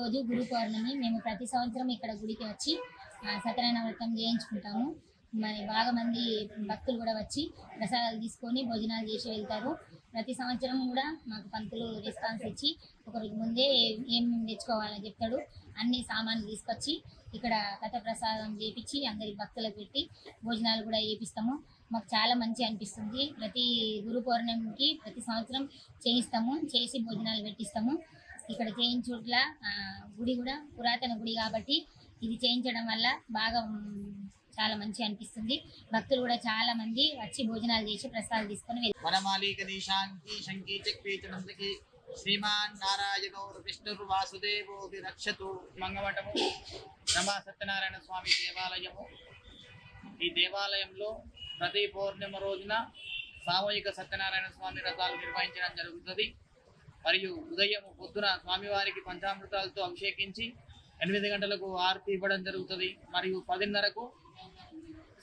రోజు గురు పౌర్ణమి. మేము ప్రతి సంవత్సరం ఇక్కడ గుడికి వచ్చి సత్యనారాయణ వ్రతం చేయించుకుంటాము. మరి బాగా మంది భక్తులు కూడా వచ్చి ప్రసాదాలు తీసుకొని భోజనాలు చేసి వెళ్తారు. ప్రతి సంవత్సరం కూడా మాకు పంతులు రెస్పాన్స్ ఇచ్చి ఒకరికి ముందే ఏం తెచ్చుకోవాలని చెప్తాడు. అన్ని సామాన్లు తీసుకొచ్చి ఇక్కడ కథ ప్రసాదం చేపించి అందరి భక్తులకు పెట్టి భోజనాలు కూడా చేపిస్తాము. మాకు చాలా మంచి అనిపిస్తుంది. ప్రతి గురు పౌర్ణమికి ప్రతి సంవత్సరం చేయిస్తాము, చేసి భోజనాలు పెట్టిస్తాము. ఇక్కడ చేయించుట్ల గుడి కూడా పురాతన గుడి కాబట్టి ఇది చేయించడం వల్ల బాగా చాలా మంచి అనిపిస్తుంది. భక్తులు కూడా చాలా మంది వచ్చి భోజనాలు చేసి ప్రసాదాలు తీసుకొని శ్రీమాన్ నారాయణో విష్ణుర్ వాసుదేవో విరక్షతు మంగమఠము నమ సత్యనారాయణ స్వామి దేవాలయము. ఈ దేవాలయంలో ప్రతి పౌర్ణమి రోజున సామూహిక సత్యనారాయణ స్వామి వ్రతాలు నిర్వహించడం జరుగుతుంది. మరియు ఉదయం పొద్దున స్వామివారికి పంచామృతాలతో అభిషేకించి 8 గంటలకు ఆరతి ఇవ్వడం జరుగుతుంది. మరియు 10:30కు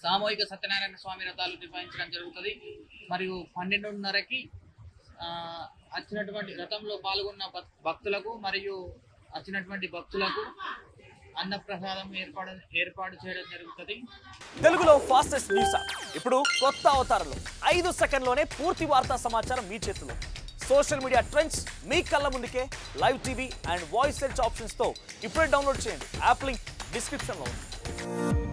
సామూహిక సత్యనారాయణ స్వామి వ్రతాలు నిర్వహించడం జరుగుతుంది. మరియు 12:30కి వచ్చినటువంటి వ్రతంలో పాల్గొన్న భక్తులకు మరియు వచ్చినటువంటి భక్తులకు అన్నప్రసాదం ఏర్పాటు చేయడం జరుగుతుంది. తెలుగులో ఫాస్టెస్ట్ న్యూస్ ఇప్పుడు కొత్త అవతారంలో 5 సెకండ్లోనే పూర్తి వార్తా సమాచారం మీ చేతిలో. సోషల్ మీడియా ట్రెండ్స్ మీ కళ్ళ ముందుకే live TV and voice search ఆప్షన్స్తో ఇప్పుడే డౌన్లోడ్ చేయండి. యాప్ లింక్ డిస్క్రిప్షన్లో ఉంది.